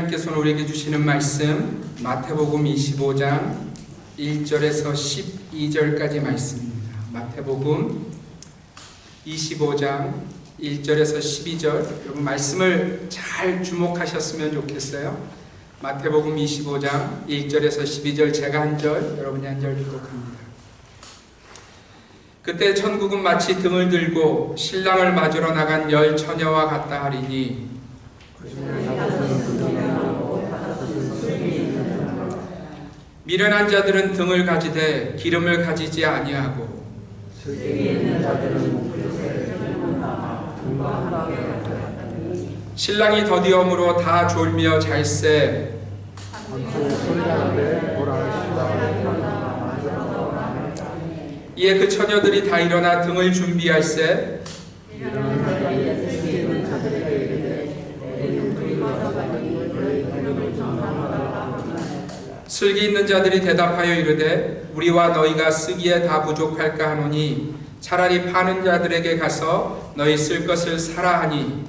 하나님께서 우리에게 주시는 말씀 마태복음 25장 1절에서 12절까지 말씀입니다. 마태복음 25장 1절에서 12절, 여러분 말씀을 잘 주목하셨으면 좋겠어요. 마태복음 25장 1절에서 12절, 제가 한 절, 여러분이 한 절 기록합니다. 그때 천국은 마치 등을 들고 신랑을 맞으러 나간 열 처녀와 같다 하리니 미련한 자들은 등을 가지되 기름을 가지지 아니하고 신랑이 더디엄으로 다 졸며 잘세 이에 그 처녀들이 다 일어나 등을 준비할세 슬기 있는 자들이 대답하여 이르되 우리와 너희가 쓰기에 다 부족할까 하노니 차라리 파는 자들에게 가서 너희 쓸 것을 사라 하니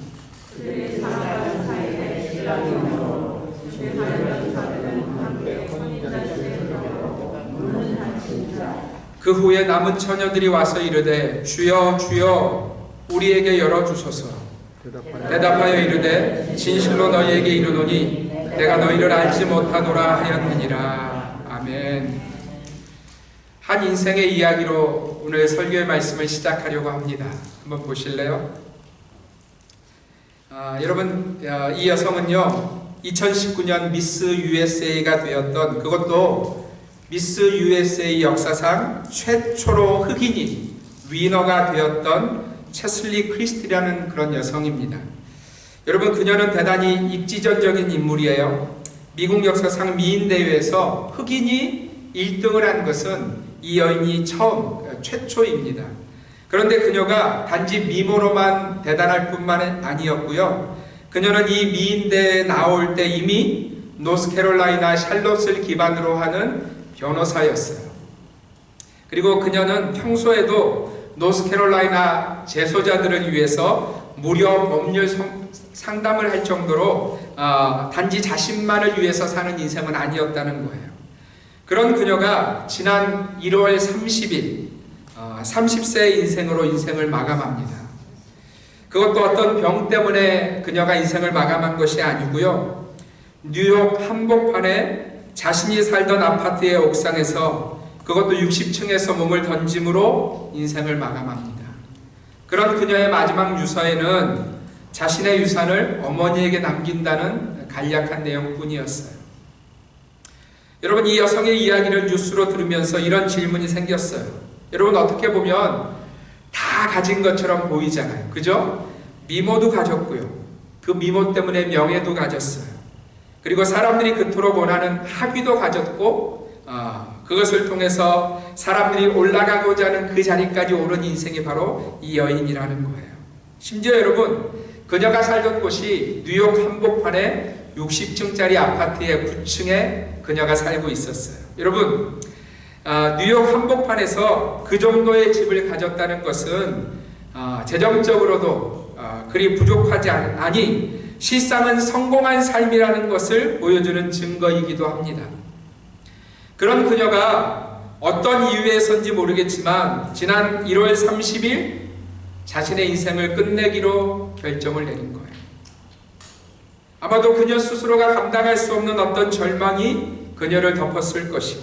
그 후에 남은 처녀들이 와서 이르되 주여 주여 우리에게 열어주소서. 대답하여 이르되 진실로 너희에게 이르노니 내가 너희를 알지 못하노라 하였느니라. 아멘. 한 인생의 이야기로 오늘 설교의 말씀을 시작하려고 합니다. 한번 보실래요? 여러분, 이 여성은요 2019년 미스 USA가 되었던, 그것도 미스 USA 역사상 최초로 흑인이 위너가 되었던 체슬리 크리스티라는 그런 여성입니다. 여러분, 그녀는 대단히 입지전적인 인물이에요. 미국 역사상 미인대회에서 흑인이 1등을 한 것은 이 여인이 최초입니다. 그런데 그녀가 단지 미모로만 대단할 뿐만 아니었고요. 그녀는 이 미인대회에 나올 때 이미 노스캐롤라이나 샬롯을 기반으로 하는 변호사였어요. 그리고 그녀는 평소에도 노스캐롤라이나 재소자들을 위해서 무료 법률 상담을 할 정도로 단지 자신만을 위해서 사는 인생은 아니었다는 거예요. 그런 그녀가 지난 1월 30일 30세의 인생으로 인생을 마감합니다. 그것도 어떤 병 때문에 그녀가 인생을 마감한 것이 아니고요. 뉴욕 한복판에 자신이 살던 아파트의 옥상에서, 그것도 60층에서 몸을 던짐으로 인생을 마감합니다. 그런 그녀의 마지막 유서에는 자신의 유산을 어머니에게 남긴다는 간략한 내용뿐이었어요. 여러분, 이 여성의 이야기를 뉴스로 들으면서 이런 질문이 생겼어요. 여러분, 어떻게 보면 다 가진 것처럼 보이잖아요. 그죠? 미모도 가졌고요. 그 미모 때문에 명예도 가졌어요. 그리고 사람들이 그토록 원하는 학위도 가졌고, 그것을 통해서 사람들이 올라가고자 하는 그 자리까지 오른 인생이 바로 이 여인이라는 거예요. 심지어 여러분, 그녀가 살던 곳이 뉴욕 한복판에 60층짜리 아파트의 9층에 그녀가 살고 있었어요. 여러분, 뉴욕 한복판에서 그 정도의 집을 가졌다는 것은 재정적으로도 그리 부족하지 아니 실상은 성공한 삶이라는 것을 보여주는 증거이기도 합니다. 그런 그녀가 어떤 이유에서인지 모르겠지만 지난 1월 30일 자신의 인생을 끝내기로 결정을 내린 거예요. 아마도 그녀 스스로가 감당할 수 없는 어떤 절망이 그녀를 덮었을 것이고,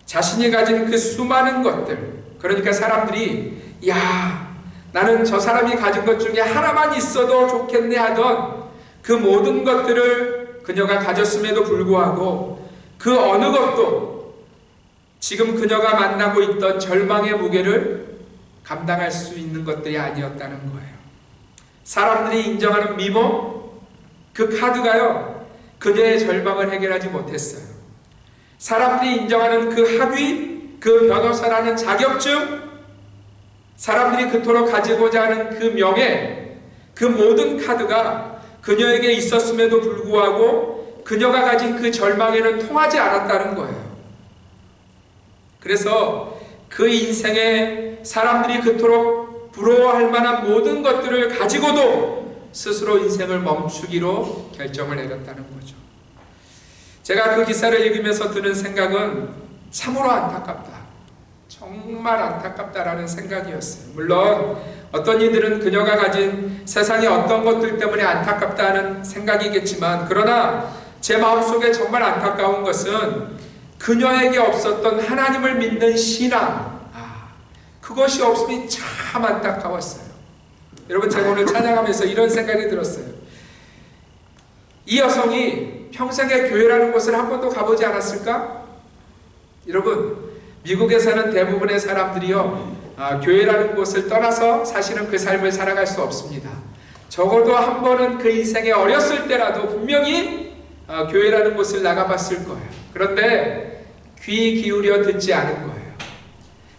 자신이 가진 그 수많은 것들, 그러니까 사람들이 야, 나는 저 사람이 가진 것 중에 하나만 있어도 좋겠네 하던 그 모든 것들을 그녀가 가졌음에도 불구하고 그 어느 것도 지금 그녀가 만나고 있던 절망의 무게를 감당할 수 있는 것들이 아니었다는 거예요. 사람들이 인정하는 미모, 그 카드가요, 그녀의 절망을 해결하지 못했어요. 사람들이 인정하는 그 학위, 그 변호사라는 자격증, 사람들이 그토록 가지고자 하는 그 명예, 그 모든 카드가 그녀에게 있었음에도 불구하고 그녀가 가진 그 절망에는 통하지 않았다는 거예요. 그래서 그 인생에 사람들이 그토록 부러워할 만한 모든 것들을 가지고도 스스로 인생을 멈추기로 결정을 내렸다는 거죠. 제가 그 기사를 읽으면서 드는 생각은 참으로 안타깝다. 정말 안타깝다라는 생각이었어요. 물론 어떤 이들은 그녀가 가진 세상의 어떤 것들 때문에 안타깝다는 생각이겠지만, 그러나 제 마음속에 정말 안타까운 것은 그녀에게 없었던 하나님을 믿는 신앙, 그것이 없음이 참 안타까웠어요. 여러분, 제가 오늘 찬양하면서 이런 생각이 들었어요. 이 여성이 평생에 교회라는 곳을 한 번도 가보지 않았을까? 여러분, 미국에 사는 대부분의 사람들이요, 교회라는 곳을 떠나서 사실은 그 삶을 살아갈 수 없습니다. 적어도 한 번은 그 인생에 어렸을 때라도 분명히 교회라는 곳을 나가봤을 거예요. 그런데 귀 기울여 듣지 않은 거예요.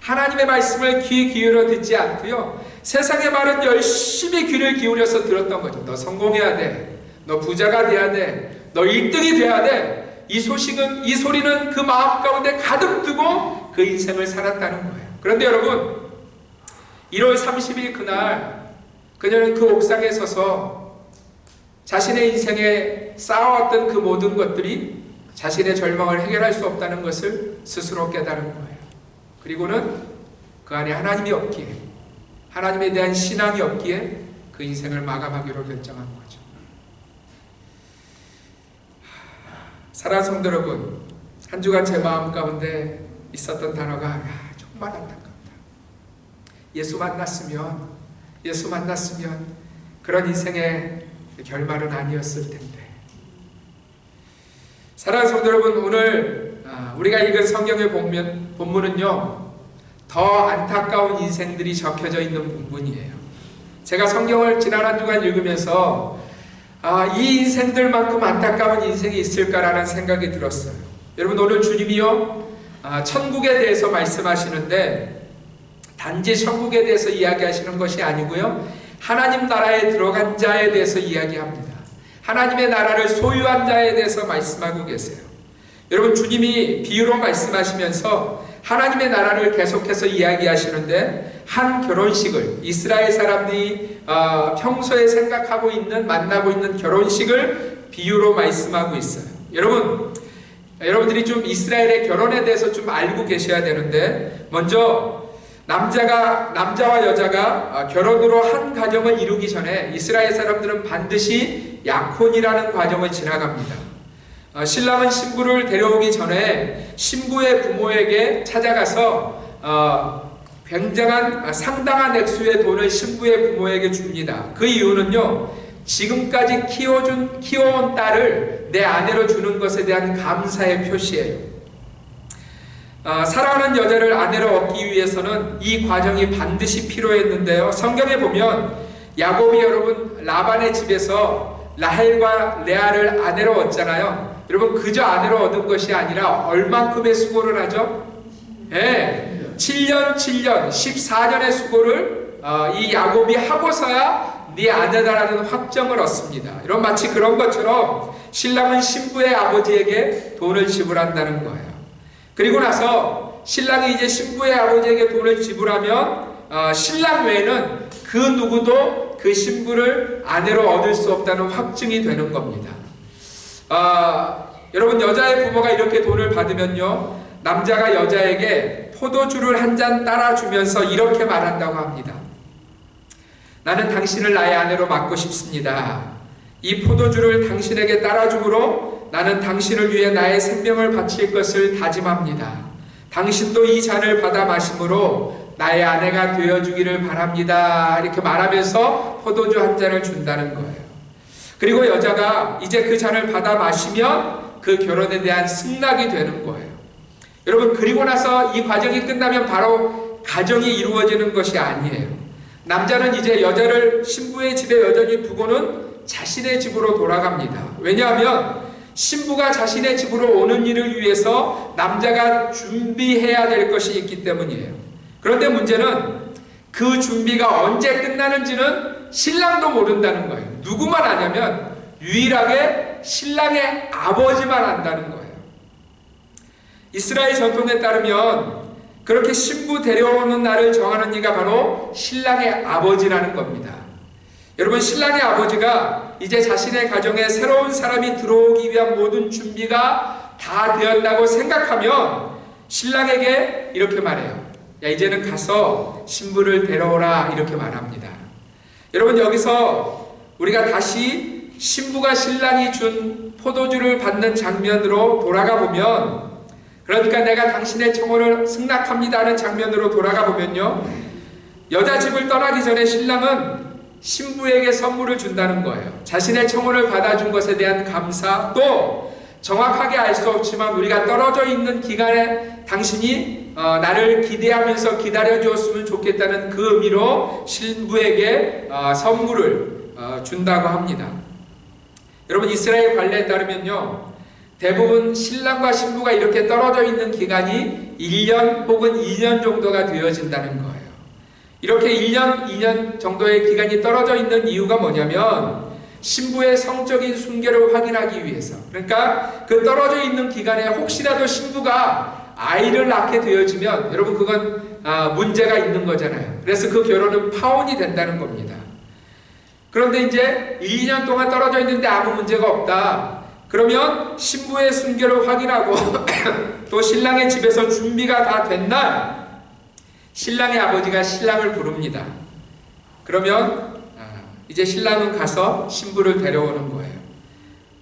하나님의 말씀을 귀 기울여 듣지 않고요, 세상의 말은 열심히 귀를 기울여서 들었던 거죠. 너 성공해야 돼, 너 부자가 돼야 돼, 너 1등이 돼야 돼. 이 소리는 그 마음 가운데 가득 두고 그 인생을 살았다는 거예요. 그런데 여러분, 1월 30일 그날 그녀는 그 옥상에 서서 자신의 인생에 쌓아왔던 그 모든 것들이 자신의 절망을 해결할 수 없다는 것을 스스로 깨달은 거예요. 그리고는 그 안에 하나님이 없기에, 하나님에 대한 신앙이 없기에 그 인생을 마감하기로 결정한 거죠. 사랑하는 성도 여러분, 한 주간 제 마음 가운데 있었던 단어가 정말 안타깝다. 예수 만났으면 그런 인생의 결말은 아니었을 텐데. 사랑하는 성도 여러분, 오늘 우리가 읽은 성경의 본문은요, 더 안타까운 인생들이 적혀져 있는 본문이에요. 제가 성경을 지난 한 주간 읽으면서 이 인생들만큼 안타까운 인생이 있을까라는 생각이 들었어요. 여러분, 오늘 주님이요, 천국에 대해서 말씀하시는데 단지 천국에 대해서 이야기하시는 것이 아니고요, 하나님 나라에 들어간 자에 대해서 이야기합니다. 하나님의 나라를 소유한 자에 대해서 말씀하고 계세요. 여러분, 주님이 비유로 말씀하시면서 하나님의 나라를 계속해서 이야기하시는데, 한 결혼식을, 이스라엘 사람들이 평소에 생각하고 있는, 만나고 있는 결혼식을 비유로 말씀하고 있어요. 여러분들이 좀 이스라엘의 결혼에 대해서 좀 알고 계셔야 되는데, 먼저 남자와 여자가 결혼으로 한 가정을 이루기 전에 이스라엘 사람들은 반드시 약혼이라는 과정을 지나갑니다. 신랑은 신부를 데려오기 전에 신부의 부모에게 찾아가서 굉장한 상당한 액수의 돈을 신부의 부모에게 줍니다. 그 이유는요, 지금까지 키워온 딸을 내 아내로 주는 것에 대한 감사의 표시예요. 사랑하는 여자를 아내로 얻기 위해서는 이 과정이 반드시 필요했는데요, 성경에 보면 야곱이 여러분 라반의 집에서 라헬과 레아를 아내로 얻잖아요. 여러분, 그저 아내로 얻은 것이 아니라 얼만큼의 수고를 하죠? 7년 14년의 수고를 이 야곱이 하고서야 네 아내다라는 확정을 얻습니다. 이런 마치 그런 것처럼 신랑은 신부의 아버지에게 돈을 지불한다는 거예요. 그리고 나서 신랑이 이제 신부의 아버지에게 돈을 지불하면 신랑 외에는 그 누구도 그 신부를 아내로 얻을 수 없다는 확증이 되는 겁니다. 여러분, 여자의 부모가 이렇게 돈을 받으면요, 남자가 여자에게 포도주를 한 잔 따라주면서 이렇게 말한다고 합니다. 나는 당신을 나의 아내로 맡고 싶습니다. 이 포도주를 당신에게 따라줌으로 나는 당신을 위해 나의 생명을 바칠 것을 다짐합니다. 당신도 이 잔을 받아 마심으로 나의 아내가 되어주기를 바랍니다. 이렇게 말하면서 포도주 한 잔을 준다는 거예요. 그리고 여자가 이제 그 잔을 받아 마시면 그 결혼에 대한 승낙이 되는 거예요. 여러분, 그리고 나서 이 과정이 끝나면 바로 가정이 이루어지는 것이 아니에요. 남자는 이제 여자를 신부의 집에 여전히 두고는 자신의 집으로 돌아갑니다. 왜냐하면 신부가 자신의 집으로 오는 일을 위해서 남자가 준비해야 될 것이 있기 때문이에요. 그런데 문제는 그 준비가 언제 끝나는지는 신랑도 모른다는 거예요. 누구만 아냐면 유일하게 신랑의 아버지만 안다는 거예요. 이스라엘 전통에 따르면 그렇게 신부 데려오는 날을 정하는 이가 바로 신랑의 아버지라는 겁니다. 여러분, 신랑의 아버지가 이제 자신의 가정에 새로운 사람이 들어오기 위한 모든 준비가 다 되었다고 생각하면 신랑에게 이렇게 말해요. 야, 이제는 가서 신부를 데려오라, 이렇게 말합니다. 여러분, 여기서 우리가 다시 신부가 신랑이 준 포도주를 받는 장면으로 돌아가 보면, 그러니까 내가 당신의 청혼을 승낙합니다 하는 장면으로 돌아가 보면요, 여자 집을 떠나기 전에 신랑은 신부에게 선물을 준다는 거예요. 자신의 청혼을 받아준 것에 대한 감사, 또 정확하게 알 수 없지만 우리가 떨어져 있는 기간에 당신이 나를 기대하면서 기다려주었으면 좋겠다는 그 의미로 신부에게 선물을 준다고 합니다. 여러분, 이스라엘 관례에 따르면요, 대부분 신랑과 신부가 이렇게 떨어져 있는 기간이 1년 혹은 2년 정도가 되어진다는 거예요. 이렇게 1년, 2년 정도의 기간이 떨어져 있는 이유가 뭐냐면 신부의 성적인 순결을 확인하기 위해서, 그러니까 그 떨어져 있는 기간에 혹시라도 신부가 아이를 낳게 되어지면 여러분, 그건 문제가 있는 거잖아요. 그래서 그 결혼은 파혼이 된다는 겁니다. 그런데 이제 1, 2년 동안 떨어져 있는데 아무 문제가 없다. 그러면 신부의 순결을 확인하고 또 신랑의 집에서 준비가 다 된 날 신랑의 아버지가 신랑을 부릅니다. 그러면 이제 신랑은 가서 신부를 데려오는 거예요.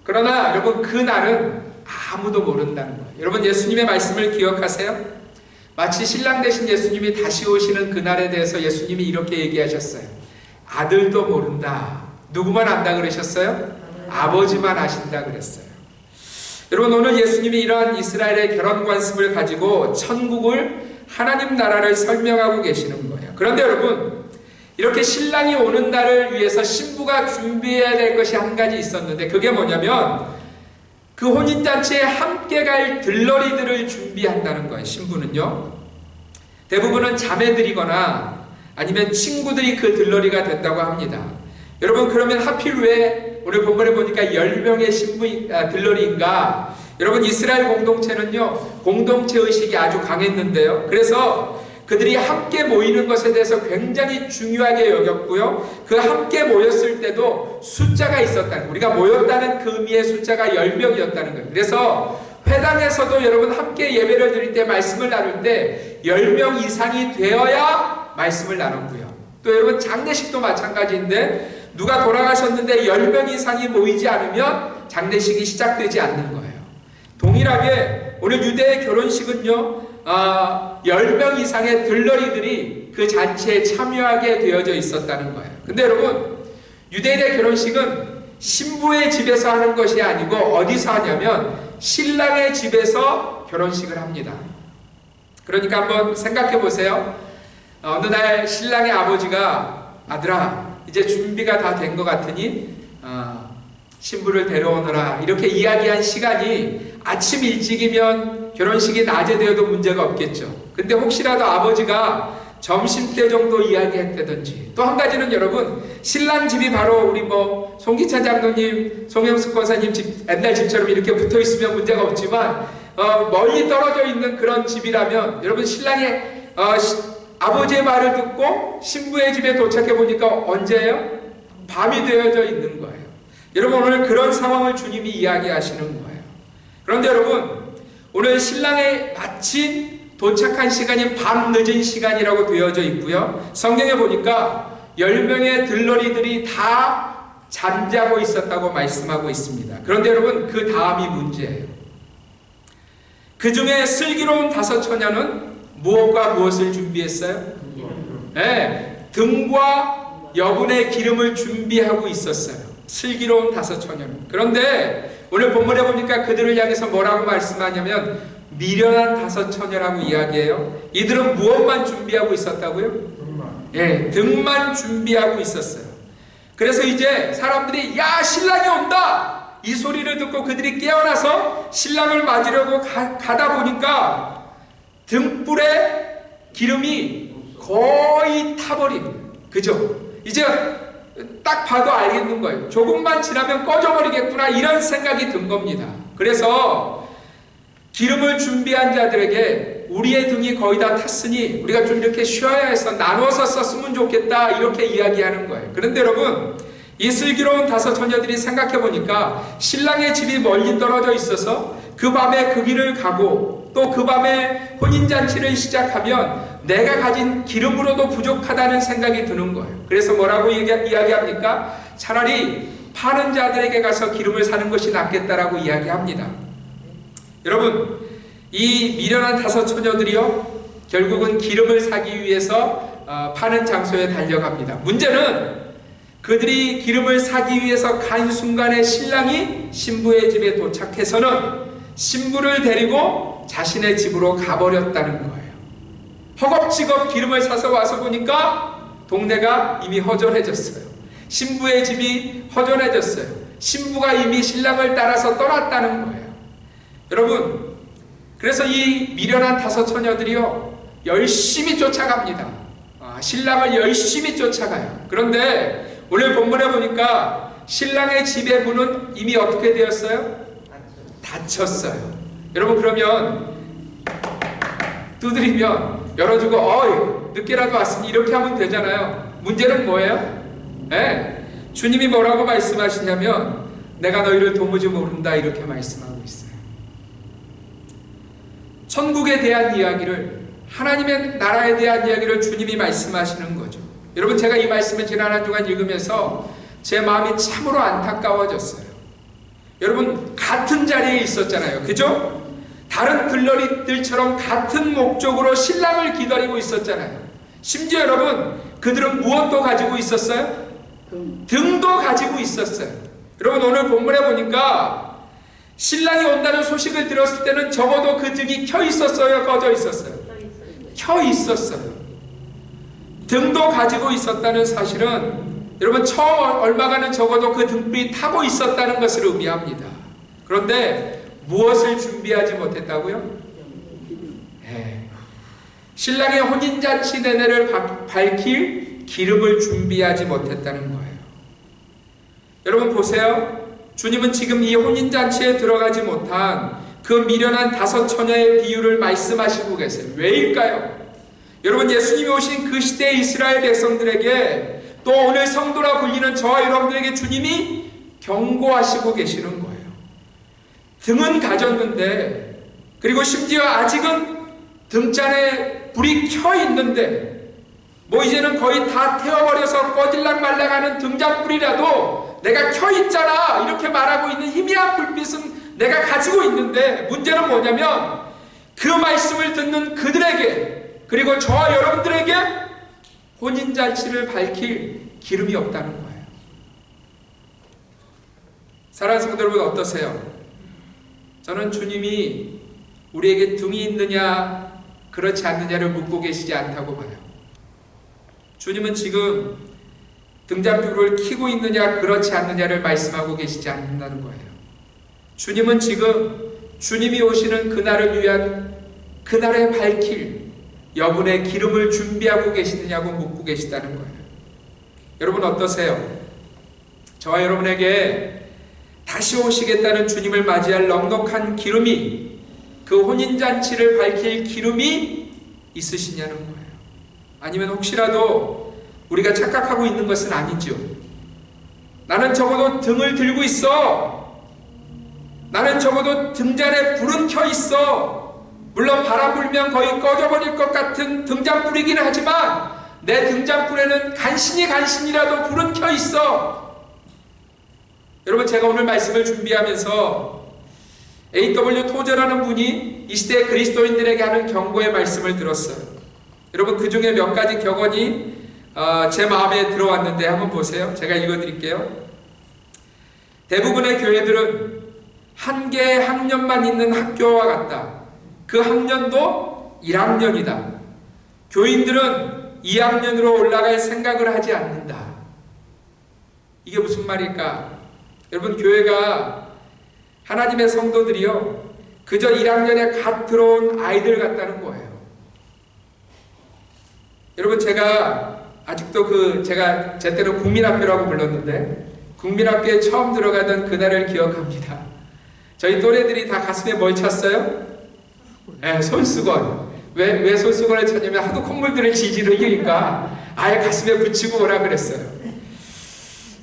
그러나 여러분, 그 날은 아무도 모른다는 거예요. 여러분, 예수님의 말씀을 기억하세요? 마치 신랑 되신 예수님이 다시 오시는 그날에 대해서 예수님이 이렇게 얘기하셨어요. 아들도 모른다. 누구만 안다 그러셨어요? 아버지만 아신다 그랬어요. 여러분, 오늘 예수님이 이러한 이스라엘의 결혼 관습을 가지고 천국을, 하나님 나라를 설명하고 계시는 거예요. 그런데 여러분, 이렇게 신랑이 오는 날을 위해서 신부가 준비해야 될 것이 한 가지 있었는데, 그게 뭐냐면 그 혼인잔치에 함께 갈 들러리들을 준비한다는 거예요. 신부는요, 대부분은 자매들이거나 아니면 친구들이 그 들러리가 됐다고 합니다. 여러분, 그러면 하필 왜 오늘 본문에 보니까 10명의 신부 들러리인가? 여러분, 이스라엘 공동체는요, 공동체 의식이 아주 강했는데요, 그래서 그들이 함께 모이는 것에 대해서 굉장히 중요하게 여겼고요, 그 함께 모였을 때도 숫자가 있었다는, 우리가 모였다는 그 의미의 숫자가 10명이었다는 거예요. 그래서 회당에서도 여러분, 함께 예배를 드릴 때, 말씀을 나눌 때 10명 이상이 되어야 말씀을 나눴고요, 또 여러분, 장례식도 마찬가지인데 누가 돌아가셨는데 10명 이상이 모이지 않으면 장례식이 시작되지 않는 거예요. 동일하게 오늘 유대의 결혼식은요, 10명 이상의 들러리들이 그 잔치에 참여하게 되어져 있었다는 거예요. 근데 여러분, 유대인의 결혼식은 신부의 집에서 하는 것이 아니고 어디서 하냐면 신랑의 집에서 결혼식을 합니다. 그러니까 한번 생각해 보세요. 어느 날 신랑의 아버지가, 아들아, 이제 준비가 다 된 것 같으니 신부를 데려오너라, 이렇게 이야기한 시간이 아침 일찍이면 결혼식이 낮에 되어도 문제가 없겠죠. 근데 혹시라도 아버지가 점심때 정도 이야기했다든지, 또 한 가지는 여러분, 신랑 집이 바로 우리 송기찬 장로님, 송영숙 권사님 집, 옛날 집처럼 이렇게 붙어 있으면 문제가 없지만 멀리 떨어져 있는 그런 집이라면 여러분, 신랑이 아버지의 말을 듣고 신부의 집에 도착해 보니까 언제예요? 밤이 되어져 있는 거예요. 여러분, 오늘 그런 상황을 주님이 이야기하시는 거예요. 그런데 여러분, 오늘 신랑의 마침 도착한 시간이 밤 늦은 시간이라고 되어져 있고요, 성경에 보니까 10명의 들러리들이 다 잠자고 있었다고 말씀하고 있습니다. 그런데 여러분, 그 다음이 문제예요. 그 중에 슬기로운 5 처녀는 무엇과 무엇을 준비했어요? 네, 등과 여분의 기름을 준비하고 있었어요. 슬기로운 5 처녀는. 그런데 오늘 본문에 보니까 그들을 향해서 뭐라고 말씀하냐면 미련한 5 처녀라고 이야기해요. 이들은 무엇만 준비하고 있었다고요? 예, 등만 준비하고 있었어요. 그래서 이제 사람들이 야, 신랑이 온다! 이 소리를 듣고 그들이 깨어나서 신랑을 맞으려고 가다 보니까 등불에 기름이 거의 타버린, 그죠? 이제 딱 봐도 알겠는 거예요. 조금만 지나면 꺼져버리겠구나, 이런 생각이 든 겁니다. 그래서 기름을 준비한 자들에게 우리의 등이 거의 다 탔으니 우리가 좀 이렇게 쉬어야 해서 나눠서 썼으면 좋겠다, 이렇게 이야기하는 거예요. 그런데 여러분, 이 슬기로운 다섯 처녀들이 생각해 보니까 신랑의 집이 멀리 떨어져 있어서 그 밤에 그 길을 가고 또 그 밤에 혼인잔치를 시작하면 내가 가진 기름으로도 부족하다는 생각이 드는 거예요. 그래서 뭐라고 이야기합니까? 차라리 파는 자들에게 가서 기름을 사는 것이 낫겠다라고 이야기합니다. 여러분, 이 미련한 다섯 처녀들이요, 결국은 기름을 사기 위해서 파는 장소에 달려갑니다. 문제는 그들이 기름을 사기 위해서 간 순간에 신랑이 신부의 집에 도착해서는 신부를 데리고 자신의 집으로 가버렸다는 거예요. 허겁지겁 기름을 사서 와서 보니까 동네가 이미 허전해졌어요. 신부의 집이 허전해졌어요. 신부가 이미 신랑을 따라서 떠났다는 거예요. 여러분, 그래서 이 미련한 다섯 처녀들이요, 열심히 쫓아갑니다. 신랑을 열심히 쫓아가요. 그런데 오늘 본문에 보니까 신랑의 집의 문은 이미 어떻게 되었어요? 닫혔어요. 여러분, 그러면 두드리면 열어주고 어이 늦게라도 왔으니 이렇게 하면 되잖아요. 문제는 뭐예요? 주님이 뭐라고 말씀하시냐면 내가 너희를 도무지 모른다 이렇게 말씀하고 있어요. 천국에 대한 이야기를, 하나님의 나라에 대한 이야기를 주님이 말씀하시는 거죠. 여러분, 제가 이 말씀을 지난 한 주간 읽으면서 제 마음이 참으로 안타까워졌어요. 여러분, 같은 자리에 있었잖아요. 그죠? 다른 들러리들처럼 같은 목적으로 신랑을 기다리고 있었잖아요. 심지어 여러분, 그들은 무엇도 가지고 있었어요? 등도 가지고 있었어요. 여러분, 오늘 본문에 보니까 신랑이 온다는 소식을 들었을 때는 적어도 그 등이 켜 있었어요? 꺼져 있었어요? 켜 있었어요. 등도 가지고 있었다는 사실은 여러분, 처음 얼마간은 적어도 그 등불이 타고 있었다는 것을 의미합니다. 그런데 무엇을 준비하지 못했다고요? 신랑의 혼인잔치 내내를 밝힐 기름을 준비하지 못했다는 거예요. 여러분 보세요. 주님은 지금 이 혼인잔치에 들어가지 못한 그 미련한 다섯 처녀의 비유를 말씀하시고 계세요. 왜일까요? 여러분, 예수님이 오신 그 시대의 이스라엘 백성들에게, 또 오늘 성도라 불리는 저와 여러분들에게 주님이 경고하시고 계시는 거예요. 등은 가졌는데, 그리고 심지어 아직은 등잔에 불이 켜 있는데, 뭐 이제는 거의 다 태워버려서 꺼질락 말락하는 등잔불이라도 내가 켜 있잖아 이렇게 말하고 있는 희미한 불빛은 내가 가지고 있는데, 문제는 뭐냐면 그 말씀을 듣는 그들에게, 그리고 저와 여러분들에게 혼인잔치를 밝힐 기름이 없다는 거예요. 사랑하는 성도 여러분, 어떠세요? 저는 주님이 우리에게 등이 있느냐 그렇지 않느냐를 묻고 계시지 않다고 봐요. 주님은 지금 등잔불을 켜고 있느냐 그렇지 않느냐를 말씀하고 계시지 않는다는 거예요. 주님은 지금 주님이 오시는 그날을 위한, 그날에 밝힐 여분의 기름을 준비하고 계시느냐고 묻고 계시다는 거예요. 여러분 어떠세요? 저와 여러분에게 다시 오시겠다는 주님을 맞이할 넉넉한 기름이, 그 혼인잔치를 밝힐 기름이 있으시냐는 거예요. 아니면 혹시라도 우리가 착각하고 있는 것은 아니죠. 나는 적어도 등을 들고 있어. 나는 적어도 등잔에 불은 켜 있어. 물론 바람 불면 거의 꺼져버릴 것 같은 등잔불이긴 하지만 내 등잔불에는 간신이라도 불은 켜 있어. 여러분, 제가 오늘 말씀을 준비하면서 A.W. 토저라는 분이 이 시대 그리스도인들에게 하는 경고의 말씀을 들었어요. 여러분, 그 중에 몇 가지 격언이 제 마음에 들어왔는데 한번 보세요. 제가 읽어드릴게요. 대부분의 교회들은 한 개의 학년만 있는 학교와 같다. 그 학년도 1학년이다. 교인들은 2학년으로 올라갈 생각을 하지 않는다. 이게 무슨 말일까? 여러분, 교회가, 하나님의 성도들이요, 그저 1학년에 갓 들어온 아이들 같다는 거예요. 여러분, 제가 아직도 제가 제 때는 국민학교라고 불렀는데, 국민학교에 처음 들어가던 그날을 기억합니다. 저희 또래들이 다 가슴에 뭘 찼어요? 손수건. 왜 손수건을 찼냐면 하도 콧물들을 지지르니까 아예 가슴에 붙이고 오라 그랬어요.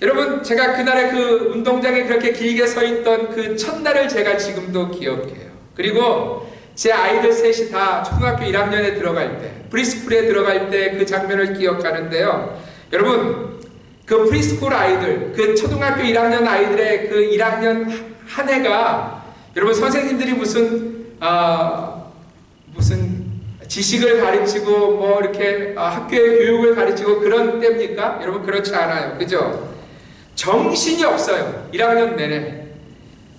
여러분, 제가 그날에 그 운동장에 그렇게 길게 서 있던 그 첫날을 제가 지금도 기억해요. 그리고 제 아이들 셋이 다 초등학교 1학년에 들어갈 때, 프리스쿨에 들어갈 때 그 장면을 기억하는데요. 여러분, 그 프리스쿨 아이들, 그 초등학교 1학년 아이들의 그 1학년 한 해가 여러분 선생님들이 무슨 지식을 가르치고 뭐 이렇게 학교의 교육을 가르치고 그런 때입니까? 여러분 그렇지 않아요. 그죠? 정신이 없어요. 1학년 내내.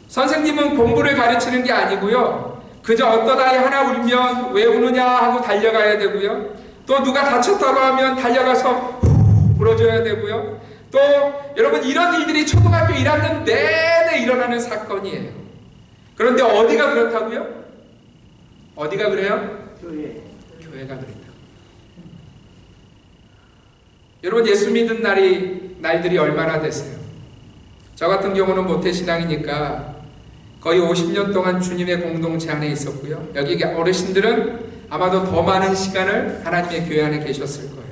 선생님은 공부를 가르치는 게 아니고요. 그저 어떤 아이 하나 울면 왜 우느냐 하고 달려가야 되고요. 또 누가 다쳤다고 하면 달려가서 후 불어줘야 되고요. 또 여러분 이런 일들이 초등학교 1학년 내내 일어나는 사건이에요. 그런데 어디가 그렇다고요? 어디가 그래요? 교회가 그랬다. 여러분 예수 믿은 날들이 얼마나 되세요? 저 같은 경우는 모태신앙이니까 거의 50년 동안 주님의 공동체 안에 있었고요. 여기 어르신들은 아마도 더 많은 시간을 하나님의 교회 안에 계셨을 거예요.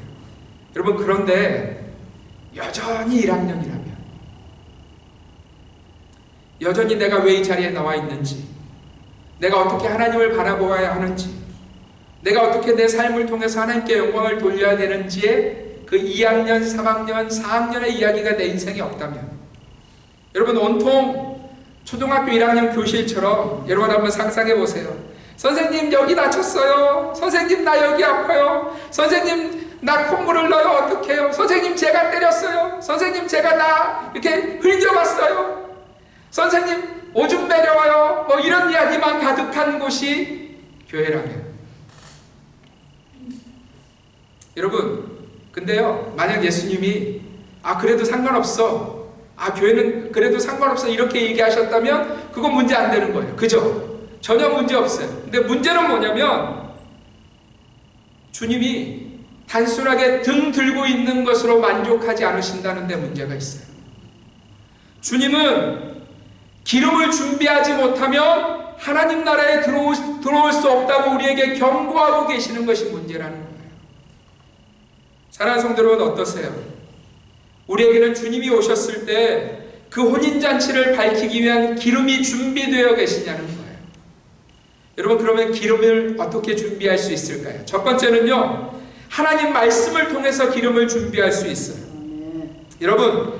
여러분 그런데 여전히 1학년이라면 여전히 내가 왜 이 자리에 나와 있는지, 내가 어떻게 하나님을 바라보아야 하는지, 내가 어떻게 내 삶을 통해서 하나님께 영광을 돌려야 되는지에 그 2학년, 3학년, 4학년의 이야기가 내 인생에 없다면 여러분 온통 초등학교 1학년 교실처럼 여러분 한번 상상해 보세요. 선생님 여기 다쳤어요. 선생님 나 여기 아파요. 선생님 나 콧물을 넣어요. 어떡해요? 선생님 제가 때렸어요. 선생님 제가 나 이렇게 흘려봤어요. 선생님 오줌 내려와요. 뭐 이런 이야기만 가득한 곳이 교회라면 여러분 근데요 만약 예수님이 그래도 상관없어, 교회는 그래도 상관없어 이렇게 얘기하셨다면 그건 문제 안 되는 거예요. 그죠? 전혀 문제 없어요. 근데 문제는 뭐냐면 주님이 단순하게 등 들고 있는 것으로 만족하지 않으신다는 데 문제가 있어요. 주님은 기름을 준비하지 못하면 하나님 나라에 들어올 수 없다고 우리에게 경고하고 계시는 것이 문제라는 거예요. 사랑하는 성도 여러분 어떠세요? 우리에게는 주님이 오셨을 때 그 혼인잔치를 밝히기 위한 기름이 준비되어 계시냐는 거예요. 여러분 그러면 기름을 어떻게 준비할 수 있을까요? 첫 번째는요, 하나님 말씀을 통해서 기름을 준비할 수 있어요. 여러분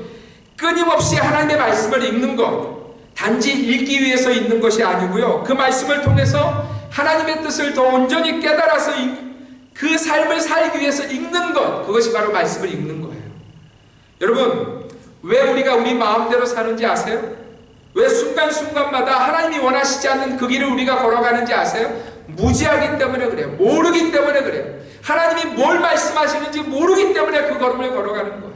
끊임없이 하나님의 말씀을 읽는 것, 단지 읽기 위해서 읽는 것이 아니고요, 그 말씀을 통해서 하나님의 뜻을 더 온전히 깨달아서 그 삶을 살기 위해서 읽는 것, 그것이 바로 말씀을 읽는 거예요. 여러분 왜 우리가 우리 마음대로 사는지 아세요? 왜 순간순간마다 하나님이 원하시지 않는 그 길을 우리가 걸어가는지 아세요? 무지하기 때문에 그래요. 모르기 때문에 그래요. 하나님이 뭘 말씀하시는지 모르기 때문에 그 걸음을 걸어가는 거예요.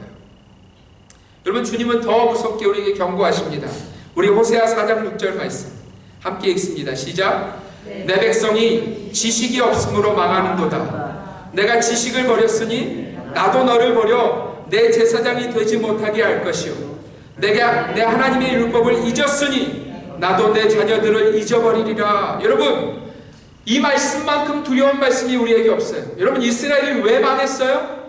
여러분 주님은 더 무섭게 우리에게 경고하십니다. 우리 호세아 4장 6절 말씀 함께 읽습니다. 시작. 내 백성이 지식이 없으므로 망하는도다. 내가 지식을 버렸으니 나도 너를 버려 내 제사장이 되지 못하게 할 것이요, 내가 내 하나님의 율법을 잊었으니 나도 내 자녀들을 잊어버리리라. 여러분 이 말씀만큼 두려운 말씀이 우리에게 없어요. 여러분 이스라엘이 왜 망했어요?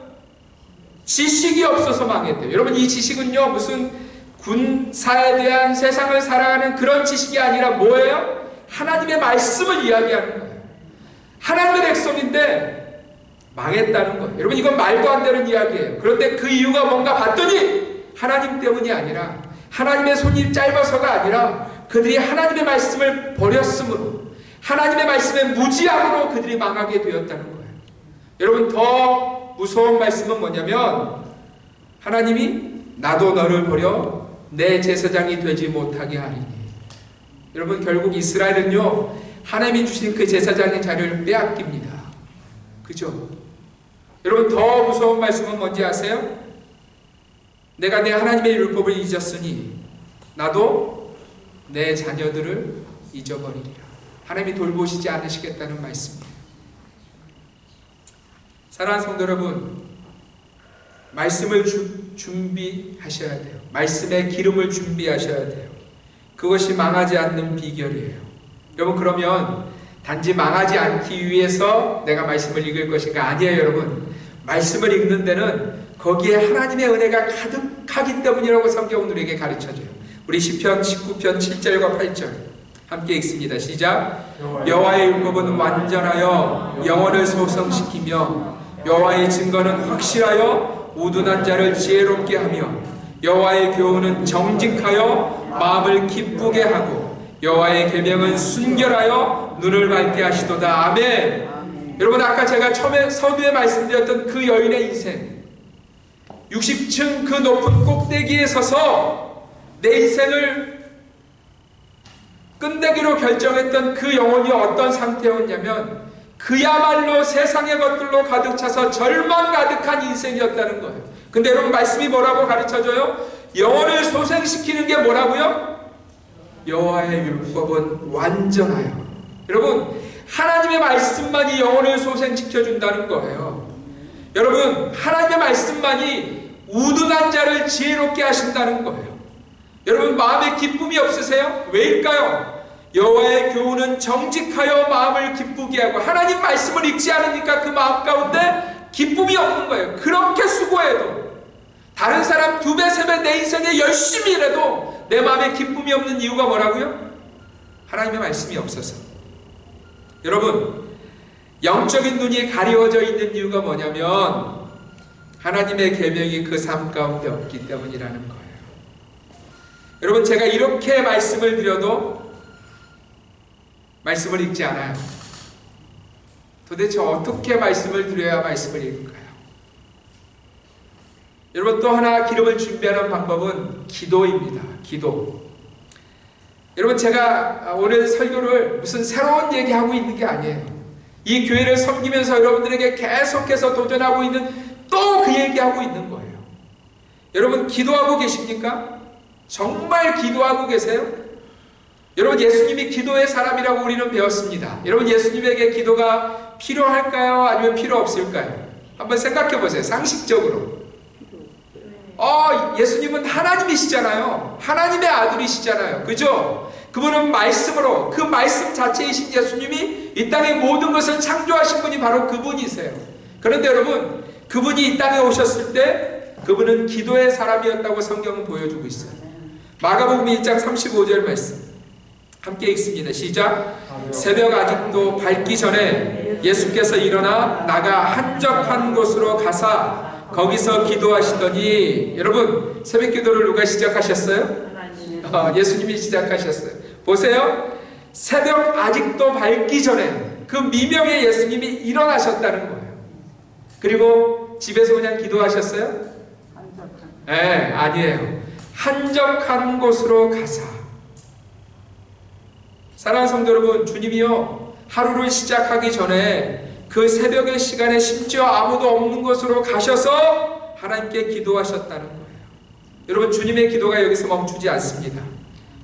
지식이 없어서 망했대요. 여러분 이 지식은요 무슨 군사에 대한 세상을 살아가는 그런 지식이 아니라 뭐예요? 하나님의 말씀을 이야기하는 거예요. 하나님의 백성인데 망했다는 거예요. 여러분 이건 말도 안 되는 이야기예요. 그런데 그 이유가 뭔가 봤더니 하나님 때문이 아니라, 하나님의 손이 짧아서가 아니라 그들이 하나님의 말씀을 버렸으므로, 하나님의 말씀의 무지함으로 그들이 망하게 되었다는 거예요. 여러분 더 무서운 말씀은 뭐냐면 하나님이 나도 너를 버려 내 제사장이 되지 못하게 하리니. 여러분 결국 이스라엘은요 하나님이 주신 그 제사장의 자리를 빼앗깁니다. 그죠? 여러분 더 무서운 말씀은 뭔지 아세요? 내가 내 하나님의 율법을 잊었으니 나도 내 자녀들을 잊어버리리라. 하나님이 돌보시지 않으시겠다는 말씀이에요. 사랑하는 성도 여러분, 말씀을 준비하셔야 돼요. 말씀의 기름을 준비하셔야 돼요. 그것이 망하지 않는 비결이에요. 여러분 그러면 단지 망하지 않기 위해서 내가 말씀을 읽을 것인가? 아니에요. 여러분 말씀을 읽는 데는 거기에 하나님의 은혜가 가득하기 때문이라고 성경은 우리에게 가르쳐줘요. 우리 시편 19편 7절과 8절 함께 읽습니다. 시작. 여호와의 율법은 완전하여 영혼을 소성시키며 여호와의 증거는 확실하여 우둔한 자를 지혜롭게 하며 여호와의 교훈은 정직하여 마음을 기쁘게 하고 여호와의 계명은 순결하여 눈을 밝게 하시도다. 아멘. 여러분, 아까 제가 처음에 서두에 말씀드렸던 그 여인의 인생, 60층 그 높은 꼭대기에 서서 내 인생을 끝내기로 결정했던 그 영혼이 어떤 상태였냐면 그야말로 세상의 것들로 가득 차서 절망 가득한 인생이었다는 거예요. 근데 여러분, 말씀이 뭐라고 가르쳐줘요? 영혼을 소생시키는 게 뭐라고요? 여호와의 율법은 완전하여. 여러분, 하나님의 말씀만이 영혼을 소생시켜준다는 거예요. 여러분, 하나님의 말씀만이 우둔한 자를 지혜롭게 하신다는 거예요. 여러분, 마음에 기쁨이 없으세요? 왜일까요? 여호와의 교훈은 정직하여 마음을 기쁘게 하고, 하나님 말씀을 읽지 않으니까 그 마음 가운데 기쁨이 없는 거예요. 그렇게 수고해도, 다른 사람 2배, 3배 내 인생에 열심히 일해도 내 마음에 기쁨이 없는 이유가 뭐라고요? 하나님의 말씀이 없어서. 여러분, 영적인 눈이 가리워져 있는 이유가 뭐냐면 하나님의 계명이 그 삶 가운데 없기 때문이라는 거예요. 여러분, 제가 이렇게 말씀을 드려도 말씀을 읽지 않아요. 도대체 어떻게 말씀을 드려야 말씀을 읽을까요? 여러분, 또 하나 기름을 준비하는 방법은 기도입니다. 기도. 여러분, 제가 오늘 설교를 무슨 새로운 얘기하고 있는 게 아니에요. 이 교회를 섬기면서 여러분들에게 계속해서 도전하고 있는 또 그 얘기하고 있는 거예요. 여러분, 기도하고 계십니까? 정말 기도하고 계세요? 여러분, 예수님이 기도의 사람이라고 우리는 배웠습니다. 여러분, 예수님에게 기도가 필요할까요? 아니면 필요 없을까요? 한번 생각해 보세요. 상식적으로. 예수님은 하나님이시잖아요. 하나님의 아들이시잖아요. 그죠? 그분은 말씀으로, 그 말씀 자체이신 예수님이 이 땅의 모든 것을 창조하신 분이 바로 그분이세요. 그런데 여러분, 그분이 이 땅에 오셨을 때 그분은 기도의 사람이었다고 성경은 보여주고 있어요. 마가복음 1장 35절 말씀 함께 읽습니다. 시작. 새벽 아직도 밝기 전에 예수께서 일어나 나가 한적한 곳으로 가사 거기서 기도하시더니, 여러분, 새벽 기도를 누가 시작하셨어요? 예수님이 시작하셨어요. 보세요. 새벽 아직도 밝기 전에 그 미명의 예수님이 일어나셨다는 거예요. 그리고 집에서 그냥 기도하셨어요? 네, 아니에요. 한적한 곳으로 가사. 사랑하는 성도 여러분, 주님이요, 하루를 시작하기 전에 그 새벽의 시간에 심지어 아무도 없는 곳으로 가셔서 하나님께 기도하셨다는 거예요. 여러분, 주님의 기도가 여기서 멈추지 않습니다.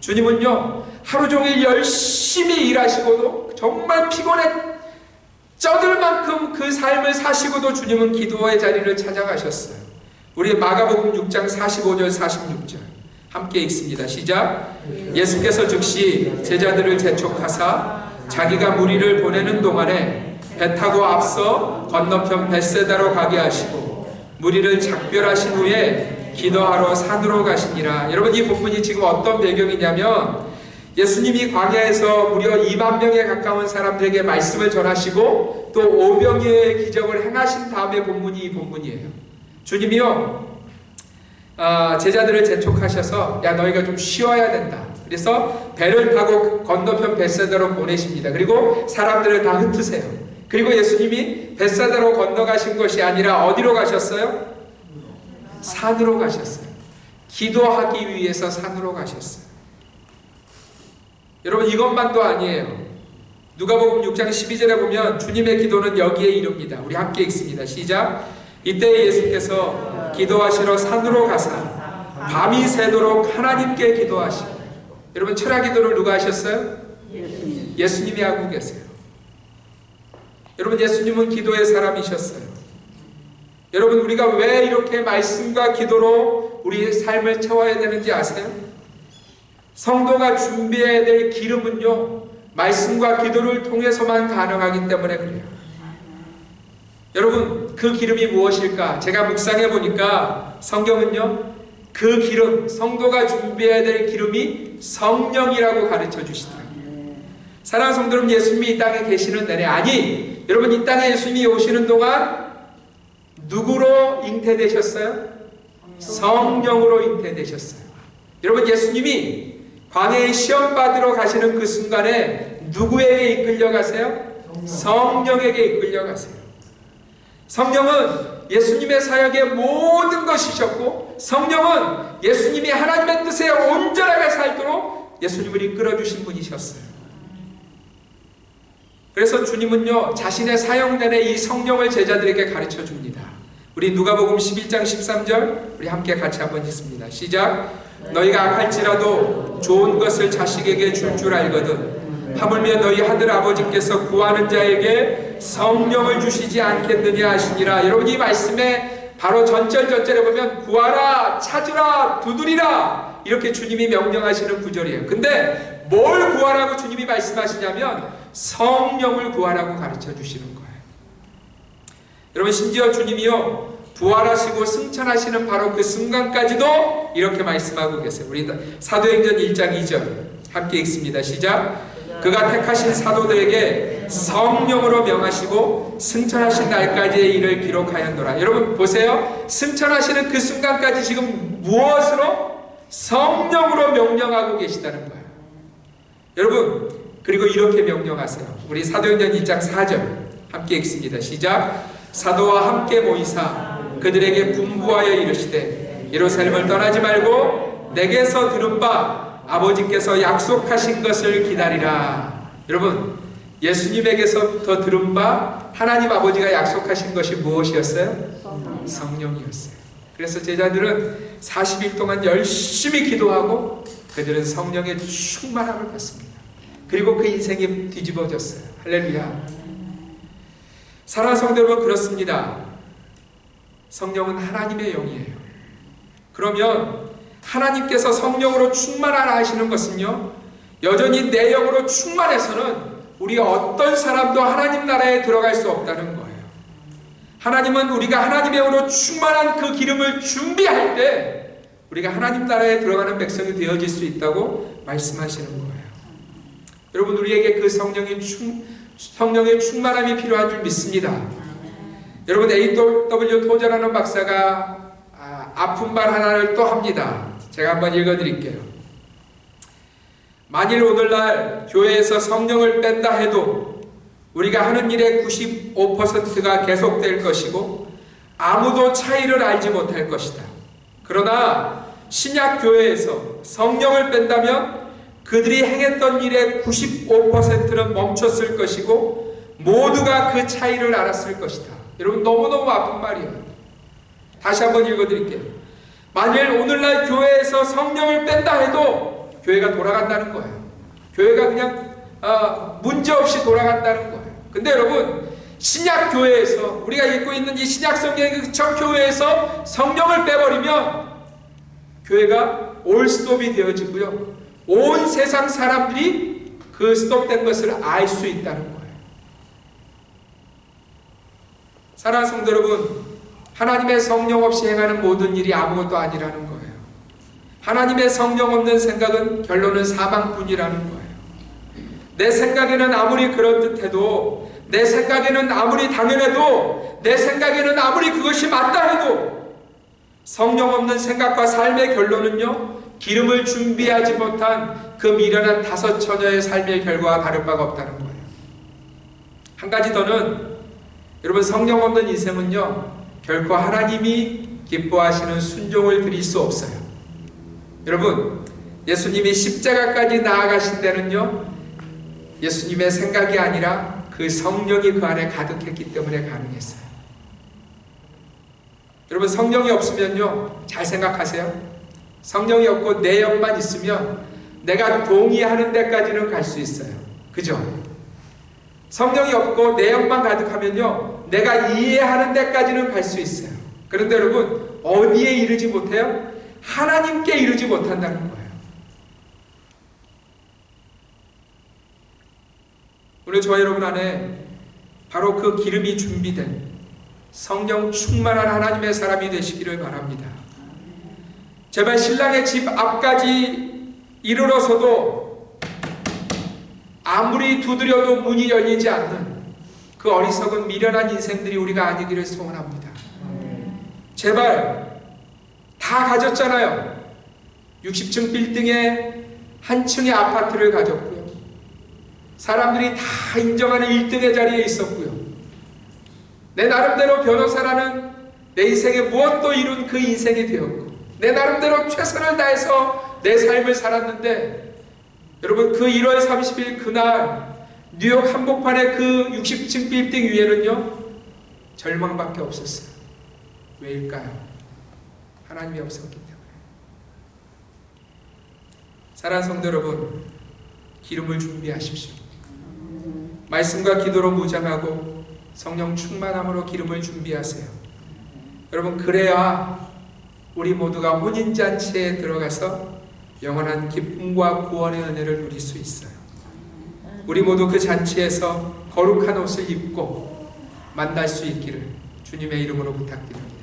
주님은요, 하루 종일 열심히 일하시고도 정말 피곤해 쪄들 만큼 그 삶을 사시고도 주님은 기도의 자리를 찾아가셨어요. 우리 마가복음 6장 45절 46절 함께 읽습니다. 시작. 예수께서 즉시 제자들을 재촉하사 자기가 무리를 보내는 동안에 배 타고 앞서 건너편 벳세다로 가게 하시고 무리를 작별하신 후에 기도하러 산으로 가시니라. 여러분, 이 본문이 지금 어떤 배경이냐면 예수님이 광야에서 무려 2만 명에 가까운 사람들에게 말씀을 전하시고 또 5병의 기적을 행하신 다음에 본문이 이 본문이에요. 주님이요, 제자들을 재촉하셔서 야, 너희가 좀 쉬어야 된다. 그래서 배를 타고 건너편 벳세다로 보내십니다. 그리고 사람들을 다 흩으세요. 그리고 예수님이 벳세다로 건너가신 것이 아니라 어디로 가셨어요? 산으로 가셨어요. 기도하기 위해서 산으로 가셨어요. 여러분, 이것만도 아니에요. 누가복음 6장 12절에 보면 주님의 기도는 여기에 이릅니다. 우리 함께 읽습니다. 시작. 이때 예수께서 기도하시러 산으로 가사 밤이 새도록 하나님께 기도하시고. 여러분, 철야 기도를 누가 하셨어요? 예수님이 하고 계세요. 여러분, 예수님은 기도의 사람이셨어요. 여러분, 우리가 왜 이렇게 말씀과 기도로 우리 삶을 채워야 되는지 아세요? 성도가 준비해야 될 기름은요, 말씀과 기도를 통해서만 가능하기 때문에 그래요. 여러분, 그 기름이 무엇일까? 제가 묵상해 보니까 성경은요, 그 기름, 성도가 준비해야 될 기름이 성령이라고 가르쳐 주시더라고요. 사랑하는 성도 여러분, 예수님이 이 땅에 계시는 내내, 아니, 여러분, 이 땅에 예수님이 오시는 동안 누구로 잉태되셨어요? 성령으로 잉태되셨어요. 여러분, 예수님이 광야에 시험 받으러 가시는 그 순간에 누구에게 이끌려 가세요? 성령에게 이끌려 가세요. 성령은 예수님의 사역의 모든 것이셨고, 성령은 예수님이 하나님의 뜻에 온전하게 살도록 예수님을 이끌어 주신 분이셨어요. 그래서 주님은요, 자신의 사역 내내 이 성령을 제자들에게 가르쳐 줍니다. 우리 누가복음 11장 13절 우리 함께 같이 한번 읽습니다. 시작. 너희가 악할지라도 좋은 것을 자식에게 줄 줄 알거든 하물며 너희 하늘 아버지께서 구하는 자에게 성령을 주시지 않겠느냐 하시니라. 여러분, 이 말씀에 바로 전절에 보면 구하라, 찾으라, 두드리라 이렇게 주님이 명령하시는 구절이에요. 근데 뭘 구하라고 주님이 말씀하시냐면 성령을 구하라고 가르쳐 주시는 거예요. 여러분, 심지어 주님이요, 부활하시고 승천하시는 바로 그 순간까지도 이렇게 말씀하고 계세요. 우리 사도행전 1장 2절 함께 읽습니다. 시작. 그가 택하신 사도들에게 성령으로 명하시고 승천하신 날까지의 일을 기록하였노라. 여러분 보세요. 승천하시는 그 순간까지 지금 무엇으로? 성령으로 명령하고 계시다는 거예요. 여러분, 그리고 이렇게 명령하세요. 우리 사도행전 2장 4절 함께 읽습니다. 시작. 사도와 함께 모이사 그들에게 분부하여 이르시되 예루살렘을 떠나지 말고 내게서 들은 바 아버지께서 약속하신 것을 기다리라. 여러분, 예수님에게서부터 들은 바 하나님 아버지가 약속하신 것이 무엇이었어요? 성령이었어요. 그래서 제자들은 40일 동안 열심히 기도하고 그들은 성령의 충만함을 받습니다. 그리고 그 인생이 뒤집어졌어요. 할렐루야. 사랑하는 성도 여러분, 그렇습니다. 성령은 하나님의 영이에요. 그러면 하나님께서 성령으로 충만하라 하시는 것은요, 여전히 내 영으로 충만해서는 우리 어떤 사람도 하나님 나라에 들어갈 수 없다는 거예요. 하나님은 우리가 하나님의 영으로 충만한 그 기름을 준비할 때 우리가 하나님 나라에 들어가는 백성이 되어질 수 있다고 말씀하시는 거예요. 여러분, 우리에게 그 성령의 충만함이 필요한 줄 믿습니다. 여러분, A.W. 토저라는 박사가 아픈 말 하나를 또 합니다. 제가 한번 읽어드릴게요. 만일 오늘날 교회에서 성령을 뺀다 해도 우리가 하는 일의 95%가 계속될 것이고 아무도 차이를 알지 못할 것이다. 그러나 신약 교회에서 성령을 뺀다면 그들이 행했던 일의 95%는 멈췄을 것이고 모두가 그 차이를 알았을 것이다. 여러분, 너무너무 아픈 말이에요. 다시 한번 읽어드릴게요. 만일 오늘날 교회에서 성령을 뺀다 해도 교회가 돌아간다는 거예요. 교회가 그냥 문제없이 돌아간다는 거예요. 근데 여러분, 신약 교회에서 우리가 읽고 있는 이 신약 성경의 그 첫 교회에서 성령을 빼버리면 교회가 올스톱이 되어지고요, 온 세상 사람들이 그 스톱된 것을 알 수 있다는 거예요. 사랑하는 성도 여러분, 하나님의 성령 없이 행하는 모든 일이 아무것도 아니라는 거예요. 하나님의 성령 없는 생각은 결론은 사망뿐이라는 거예요. 내 생각에는 아무리 그럴듯해도, 내 생각에는 아무리 당연해도, 내 생각에는 아무리 그것이 맞다 해도 성령 없는 생각과 삶의 결론은요, 기름을 준비하지 못한 그 미련한 5 처녀의 삶의 결과와 다른 바가 없다는 거예요. 한 가지 더는, 여러분, 성령 없는 인생은요, 결코 하나님이 기뻐하시는 순종을 드릴 수 없어요. 여러분, 예수님이 십자가까지 나아가신 데는요, 예수님의 생각이 아니라 그 성령이 그 안에 가득했기 때문에 가능했어요. 여러분, 성령이 없으면요, 잘 생각하세요. 성령이 없고 내 영만 있으면 내가 동의하는 데까지는 갈 수 있어요. 그죠? 성령이 없고 내 영만 가득하면요, 내가 이해하는 데까지는 갈 수 있어요. 그런데 여러분, 어디에 이르지 못해요? 하나님께 이르지 못한다는 거예요. 오늘 저와 여러분 안에 바로 그 기름이 준비된, 성령 충만한 하나님의 사람이 되시기를 바랍니다. 제발 신랑의 집 앞까지 이르러서도 아무리 두드려도 문이 열리지 않는 그 어리석은 미련한 인생들이 우리가 아니기를 소원합니다. 제발 다 가졌잖아요. 60층 빌딩에 한 층의 아파트를 가졌고요. 사람들이 다 인정하는 1등의 자리에 있었고요. 내 나름대로 변호사라는 내 인생에 무엇도 이룬 그 인생이 되었고, 내 나름대로 최선을 다해서 내 삶을 살았는데, 여러분 그 1월 30일 그날 뉴욕 한복판의 그 60층 빌딩 위에는요 절망밖에 없었어요. 왜일까요? 하나님이 없었기 때문에. 사랑하는 성도 여러분, 기름을 준비하십시오. 말씀과 기도로 무장하고 성령 충만함으로 기름을 준비하세요. 여러분, 그래야 우리 모두가 혼인잔치에 들어가서 영원한 기쁨과 구원의 은혜를 누릴 수 있어요. 우리 모두 그 잔치에서 거룩한 옷을 입고 만날 수 있기를 주님의 이름으로 부탁드립니다.